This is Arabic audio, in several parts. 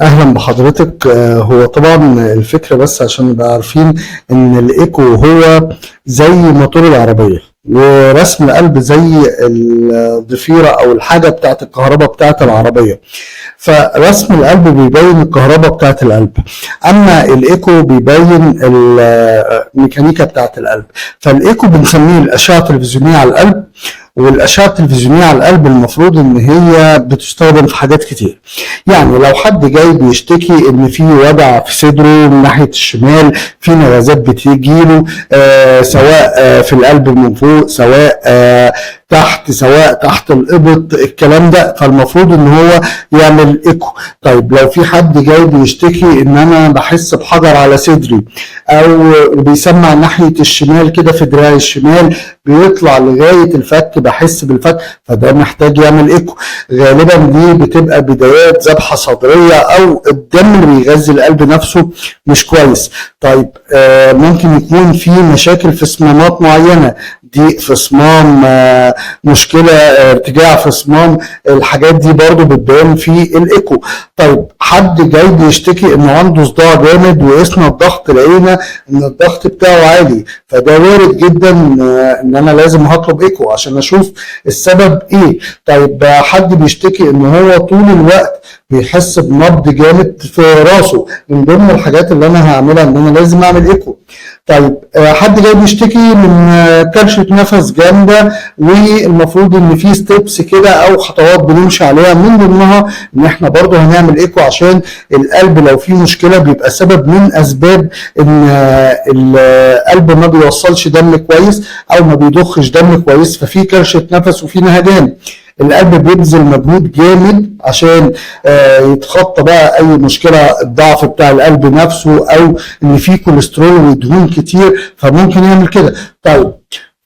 اهلا بحضرتك. هو طبعا الفكره، بس عشان نبقى عارفين ان الايكو هو زي موتور العربيه، ورسم القلب زي الضفيره او الحاجه بتاعت الكهرباء بتاعت العربيه. فرسم القلب بيبين الكهرباء بتاعت القلب، اما الايكو بيبين الميكانيكا بتاعت القلب. فالايكو بنسميه الاشعه التلفزيونيه على القلب، والاشعه التلفزيونيه على القلب المفروض ان هي بتستخدم في حاجات كتير. يعني لو حد جاي بيشتكي ان في وجع في صدره من ناحيه الشمال، في نغزات بتجيله سواء في القلب من فوق، سواء سواء تحت الابط، الكلام ده، فالمفروض ان هو يعمل ايكو. طيب لو في حد جاي بيشتكي ان انا بحس بحجر على صدري، او بيسمع ناحيه الشمال كده في دراعي الشمال بيطلع لغايه الفك، بحس بالفك، فده محتاج يعمل ايكو. غالبا دي بتبقى بدايات ذبحه صدريه، او الدم اللي بيغذي القلب نفسه مش كويس. طيب ممكن يكون في مشاكل في صمامات معينه، ضيق في صمام، مشكله ارتجاع في صمام، الحاجات دي برضو بتبان في الايكو. طيب حد جاي بيشتكي انه عنده صداع جامد، وقسنا الضغط لقينا ان الضغط بتاعه عالي، فده وارد جدا ان انا لازم هطلب ايكو عشان اشوف السبب ايه. طيب حد بيشتكي ان هو طول الوقت بيحس بنبض جامد في راسه، من ضمن الحاجات اللي انا هعملها ان انا لازم اعمل ايكو. طيب حد جاي بيشتكي من كرشة نفس جامدة، والمفروض ان في ستيبس كده او خطوات بنمشي عليها، من ضمنها ان احنا برضو هنعمل ايكو، عشان القلب لو في مشكلة بيبقى سبب من اسباب ان القلب ما بيوصلش دم كويس او ما بيضخش دم كويس، ففي كرشة نفس وفي نهجان. القلب بيبذل مجهود جامد عشان يتخطى بقى اي مشكله، الضعف بتاع القلب نفسه، او ان في كوليسترول ودهون كتير، فممكن يعمل كده. طيب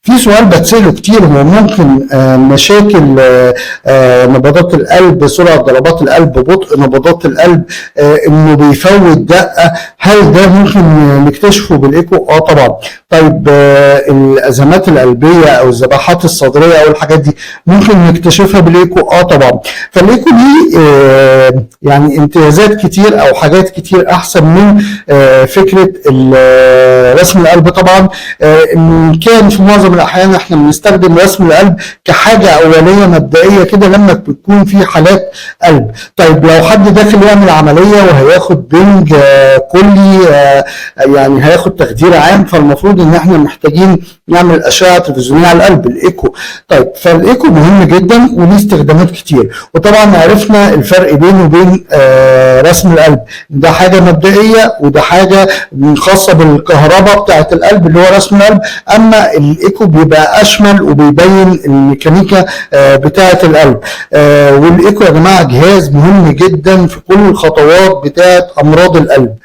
في سؤال بتسأله كتير، هو ممكن مشاكل نبضات القلب، سرعة ضربات القلب، بطء نبضات القلب، انه بيفوت دقة، هل ده ممكن نكتشفه بالايكو؟ طبعا. طيب الازمات القلبية او الذبحات الصدرية او الحاجات دي ممكن نكتشفها بالايكو؟ طبعا. فالايكو دي يعني امتيازات كتير او حاجات كتير احسن من فكرة رسم القلب. طبعا ان كان في معظم الاحيان احنا بنستخدم رسم القلب كحاجه اوليه مبدئيه كده لما بتكون في حالات قلب. طيب لو حد داخل يعمل عمليه وهياخد بنج كلي، يعني هياخد تخدير عام، فالمفروض ان احنا محتاجين نعمل اشعه تلفزيونيه على القلب، الايكو. طيب فالايكو مهم جدا وليه استخدامات كتير، وطبعا عرفنا الفرق بينه وبين رسم القلب، ده حاجه مبدئيه وده حاجه خاصه بالكهرباء بتاعه القلب اللي هو رسم القلب. اما الايكو بيبقى اشمل وبيبين الميكانيكا بتاعه القلب. والايكو يا جماعه جهاز مهم جدا في كل الخطوات بتاعه امراض القلب،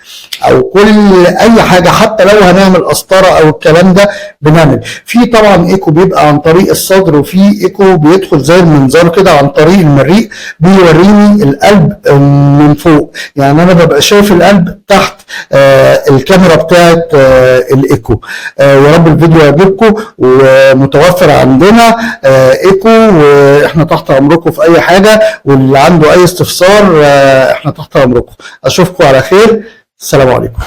او كل اي حاجه، حتى لو هنعمل قسطره او الكلام ده بنعمل في طبعا ايكو بيبقى عن طريق الصدر، وفي ايكو بيدخل زي المنظار كده عن طريق المريء، بيوريني القلب من فوق، يعني انا ببقى شايف القلب تحت الكاميرا بتاعت الايكو. يا رب الفيديو يعجبكم، ومتوفر عندنا ايكو، واحنا تحت امركم في اي حاجه، واللي عنده اي استفسار احنا تحت امركم. اشوفكم على خير، السلام عليكم.